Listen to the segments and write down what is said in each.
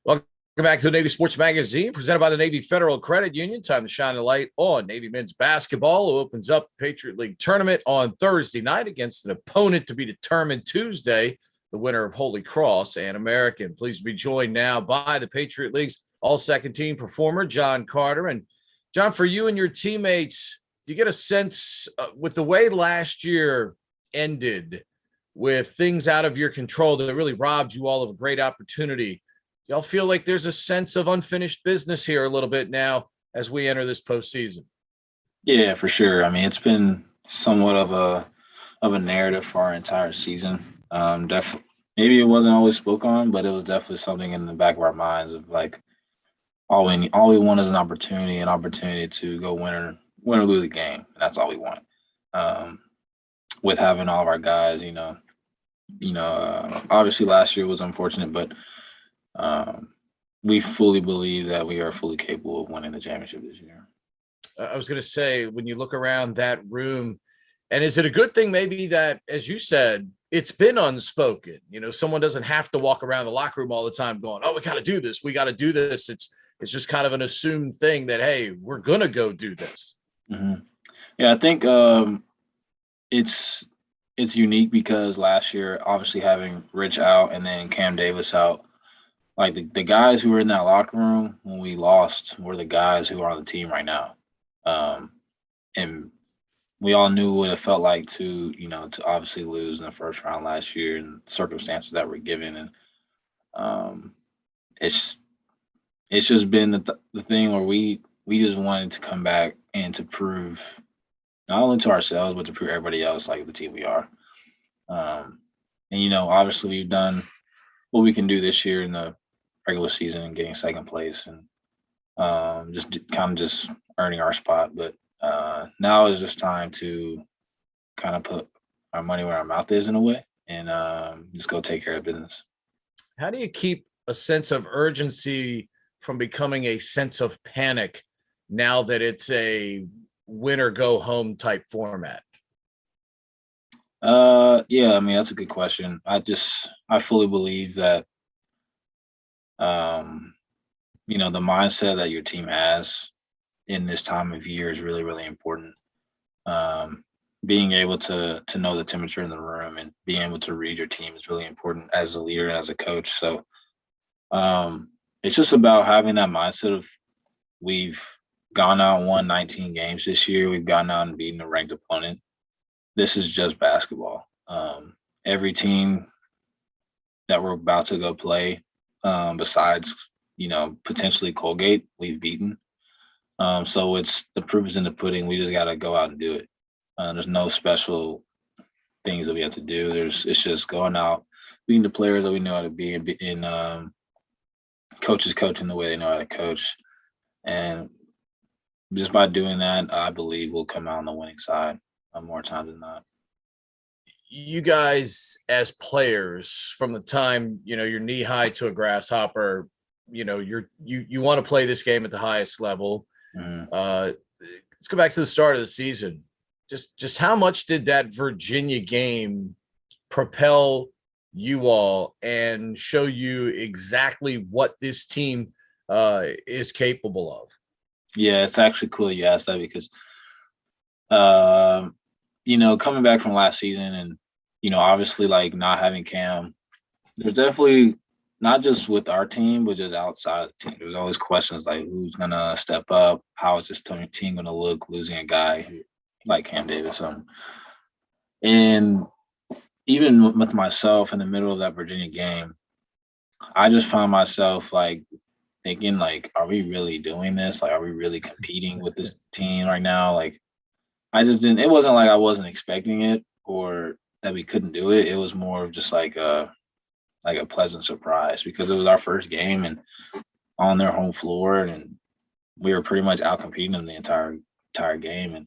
Welcome back to the Navy Sports Magazine, presented by the Navy Federal Credit Union. Time to shine a light on Navy men's basketball, who opens up the Patriot League tournament on Thursday night against an opponent to be determined Tuesday, the winner of Holy Cross and American. Pleased to be joined now by the Patriot League's all-second team performer, John Carter. And John, for you and your teammates, do you get a sense with the way last year ended, with things out of your control that really robbed you all of a great opportunity? Y'all feel like there's a sense of unfinished business here a little bit now as we enter this postseason? Yeah, for sure. I mean, it's been somewhat of a narrative for our entire season. Maybe it wasn't always spoke on, but it was definitely something in the back of our minds of like all we want is an opportunity to go win or lose a game, and that's all we want. With having all of our guys, obviously last year was unfortunate, but we fully believe that we are fully capable of winning the championship this year. I was going to say, when you look around that room, and is it a good thing maybe that, as you said, it's been unspoken? Someone doesn't have to walk around the locker room all the time going, "Oh, we got to do this. We got to do this." It's just kind of an assumed thing that, hey, we're going to go do this. Mm-hmm. Yeah, I think it's unique because last year, obviously having Rich out and then Cam Davis out, like the guys who were in that locker room when we lost were the guys who are on the team right now. And we all knew what it felt like to obviously lose in the first round last year and circumstances that were given. And it's just been the thing where we just wanted to come back and to prove not only to ourselves, but to prove everybody else like the team we are. And obviously we've done what we can do this year in the regular season and getting second place and just earning our spot. But now is just time to kind of put our money where our mouth is in a way and just go take care of business. How do you keep a sense of urgency from becoming a sense of panic now that it's a win or go home type format? Yeah, I mean, that's a good question. I fully believe that the mindset that your team has in this time of year is really, really important. Being able to know the temperature in the room and being able to read your team is really important as a leader and as a coach. So it's just about having that mindset of we've gone out and won 19 games this year. We've gone out and beaten a ranked opponent. This is just basketball. Every team that we're about to go play, besides, potentially Colgate, we've beaten. So it's the proof is in the pudding. We just got to go out and do it. There's no special things that we have to do. It's just going out, being the players that we know how to be, and coaches coaching the way they know how to coach. And just by doing that, I believe we'll come out on the winning side more times than not. You guys as players, from the time you're knee high to a grasshopper, you want to play this game at the highest level. Mm-hmm. Let's go back to the start of the season. Just how much did that Virginia game propel you all and show you exactly what this team is capable of? Yeah, it's actually cool that you asked that because coming back from last season and, obviously like not having Cam, there's definitely not just with our team, but just outside the team. There's always questions like who's going to step up? How is this team going to look losing a guy like Cam Davis? And even with myself in the middle of that Virginia game, I just found myself like thinking like, are we really doing this? Like, are we really competing with this team right now? Like, it wasn't like I wasn't expecting it or that we couldn't do it. It was more of just like a pleasant surprise because it was our first game and on their home floor and we were pretty much out competing them the entire game.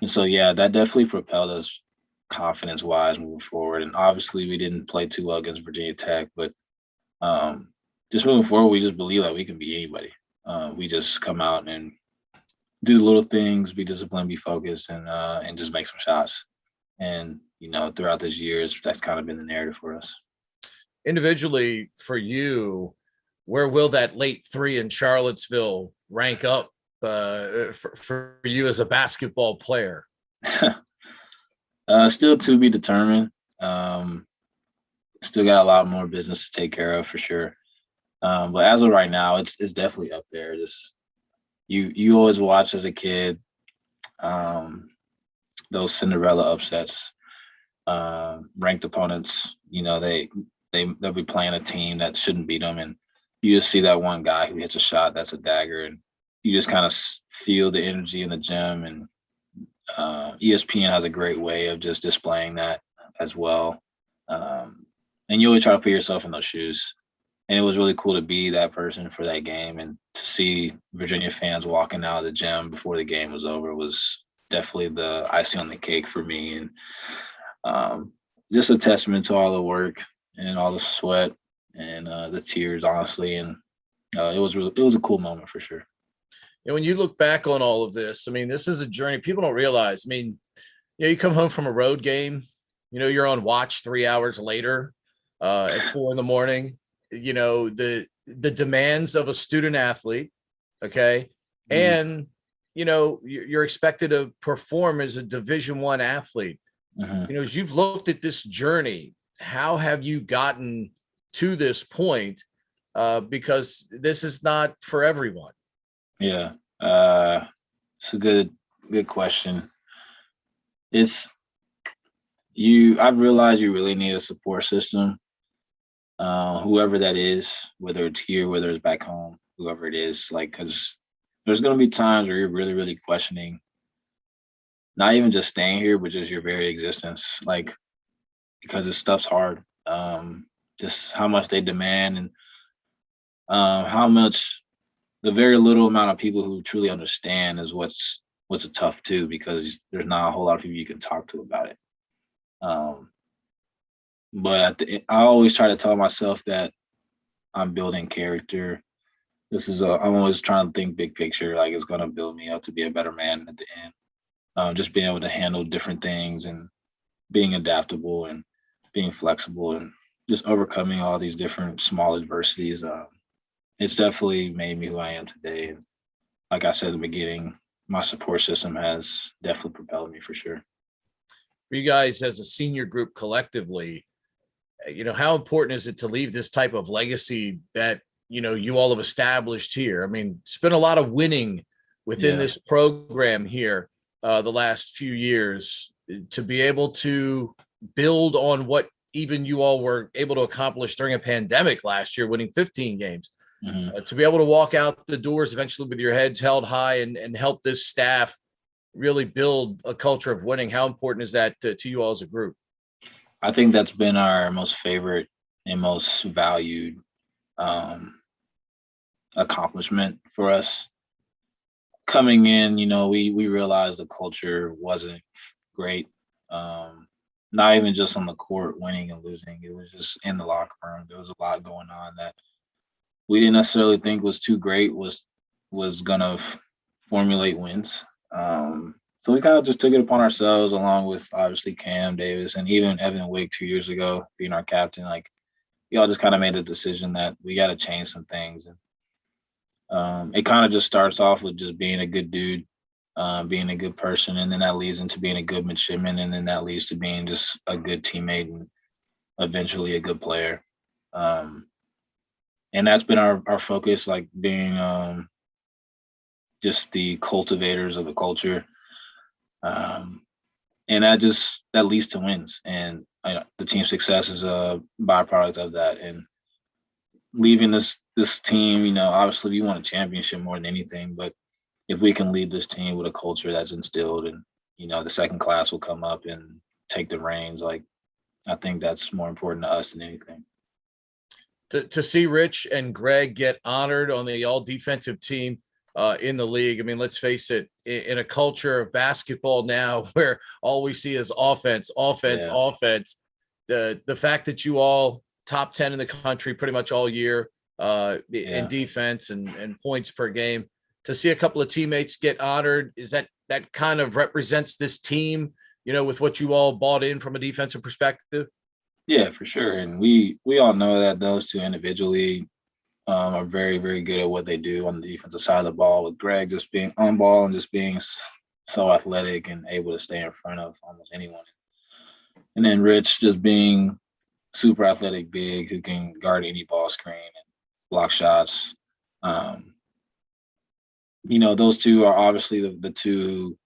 And so, yeah, that definitely propelled us confidence wise moving forward. And obviously we didn't play too well against Virginia Tech, but just moving forward, we just believe that we can beat anybody. We just come out and do the little things, be disciplined, be focused, and just make some shots. And throughout this year, that's kind of been the narrative for us. Individually, for you, where will that late three in Charlottesville rank up for you as a basketball player? Still to be determined. Still got a lot more business to take care of for sure. But as of right now, it's definitely up there. Just you always watch as a kid, those Cinderella upsets, ranked opponents. You know, they'll be playing a team that shouldn't beat them, and you just see that one guy who hits a shot that's a dagger, and you just kind of feel the energy in the gym. And ESPN has a great way of just displaying that as well. And you always try to put yourself in those shoes. And it was really cool to be that person for that game, and to see Virginia fans walking out of the gym before the game was over was definitely the icing on the cake for me. And just a testament to all the work and all the sweat and the tears, honestly. And it was a cool moment for sure. And when you look back on all of this, I mean, this is a journey people don't realize. I mean, you come home from a road game, you're on watch 3 hours later at 4 a.m. The demands of a student athlete. Okay. And, you're expected to perform as a Division I athlete. As you've looked at this journey, how have you gotten to this point? Because this is not for everyone. Yeah. It's a good question. I've realized you really need a support system. Whoever that is, whether it's here, whether it's back home, whoever it is, because there's going to be times where you're really, really questioning, not even just staying here, but just your very existence, because this stuff's hard. Just how much they demand, and how much the very little amount of people who truly understand is what's a tough too, because there's not a whole lot of people you can talk to about it. But I always try to tell myself that I'm building character. I'm always trying to think big picture, it's going to build me up to be a better man at the end. Just being able to handle different things, and being adaptable, and being flexible, and just overcoming all these different small adversities. It's definitely made me who I am today. And like I said at the beginning, my support system has definitely propelled me for sure. For you guys as a senior group collectively, how important is it to leave this type of legacy that, you all have established here? I mean, it's been a lot of winning within this program here the last few years, to be able to build on what even you all were able to accomplish during a pandemic last year, winning 15 games. To be able to walk out the doors eventually with your heads held high and help this staff really build a culture of winning. How important is that to you all as a group? I think that's been our most favorite and most valued accomplishment for us. Coming in, we realized the culture wasn't great. Not even just on the court, winning and losing. It was just in the locker room. There was a lot going on that we didn't necessarily think was too great, was gonna formulate wins. So we kind of just took it upon ourselves, along with obviously Cam Davis and even Evan Wig 2 years ago being our captain. We all just kind of made a decision that we got to change some things. And it kind of just starts off with just being a good dude, being a good person, and then that leads into being a good midshipman, and then that leads to being just a good teammate and eventually a good player. And that's been our focus, being just the cultivators of the culture. And that leads to wins, and the team's success is a byproduct of that. And leaving this team, obviously we want a championship more than anything, but if we can lead this team with a culture that's instilled, and the second class will come up and take the reins, I think that's more important to us than anything. To see Rich and Greg get honored on the all defensive team in the league. I mean, let's face it, in a culture of basketball now where all we see is offense, the fact that you all top 10 in the country pretty much all year in defense and points per game, to see a couple of teammates get honored, is that kind of represents this team, with what you all bought in from a defensive perspective? Yeah, for sure. And we all know that those two individually are very, very good at what they do on the defensive side of the ball, with Greg just being on ball and just being so athletic and able to stay in front of almost anyone. And then Rich just being super athletic, big, who can guard any ball screen and block shots. Those two are obviously the two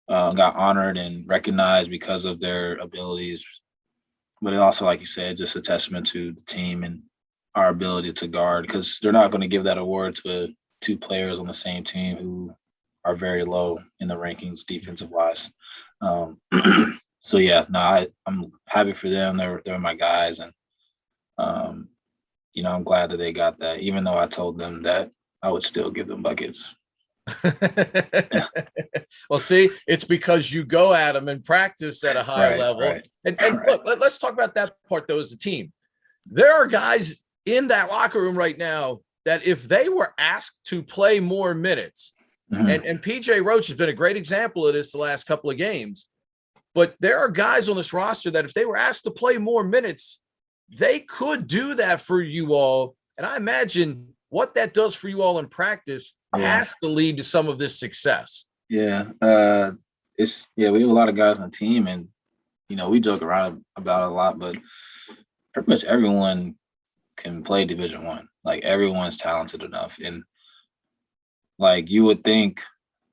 who got honored and recognized because of their abilities. But it also, like you said, just a testament to the team and our ability to guard, because they're not going to give that award to two players on the same team who are very low in the rankings defensive wise. So yeah, no, I'm happy for them. They're my guys, and I'm glad that they got that, even though I told them that I would still give them buckets. Well, see, it's because you go at them and practice at a high level. Right. And look, let's talk about that part though as a team. There are guys in that locker room right now that if they were asked to play more minutes, and PJ Roach has been a great example of this the last couple of games, but there are guys on this roster that if they were asked to play more minutes, they could do that for you all. And I imagine what that does for you all in practice has to lead to some of this success. Yeah. We have a lot of guys on the team, and, we joke around about it a lot, but pretty much everyone can play Division I. Like, everyone's talented enough. And like, you would think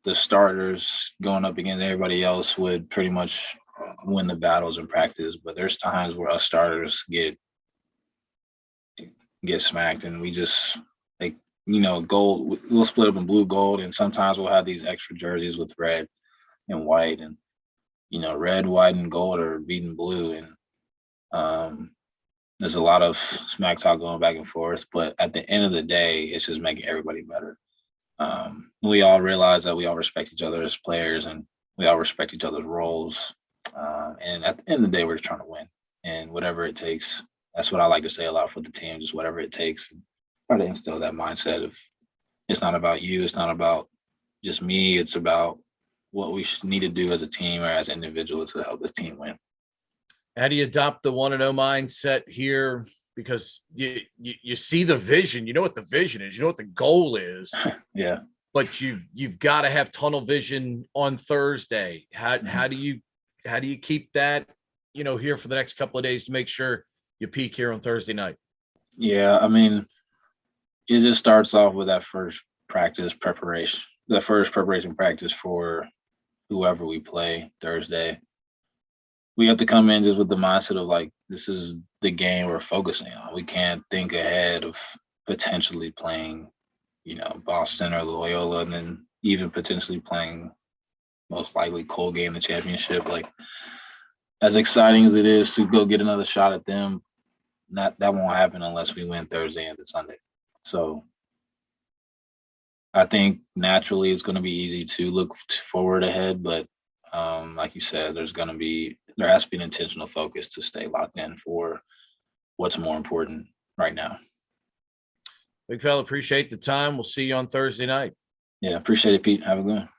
the starters going up against everybody else would pretty much win the battles in practice, but there's times where us starters get smacked, and we just gold. We'll split up in blue, gold, and sometimes we'll have these extra jerseys with red and white, and red, white, and gold are beating blue, and there's a lot of smack talk going back and forth. But at the end of the day, it's just making everybody better. We all realize that we all respect each other as players, and we all respect each other's roles. And at the end of the day, we're just trying to win, and whatever it takes. That's what I like to say a lot for the team, just whatever it takes. Try to instill that mindset of it's not about you, it's not about just me, it's about what we need to do as a team or as individuals to help the team win. How do you adopt the 1-0 mindset here? Because you see the vision, you know what the vision is, you know what the goal is. Yeah. But you've got to have tunnel vision on Thursday. How do you keep that, here for the next couple of days to make sure you peak here on Thursday night? Yeah, I mean, it just starts off with that first preparation practice for whoever we play Thursday. We have to come in just with the mindset of like, this is the game we're focusing on. We can't think ahead of potentially playing, Boston or Loyola, and then even potentially playing most likely Colgate in the championship. Like, as exciting as it is to go get another shot at them, that won't happen unless we win Thursday and Sunday. So I think naturally it's going to be easy to look forward ahead, but like you said, there has to be an intentional focus to stay locked in for what's more important right now. Big fella, appreciate the time. We'll see you on Thursday night. Yeah, appreciate it, Pete. Have a good one.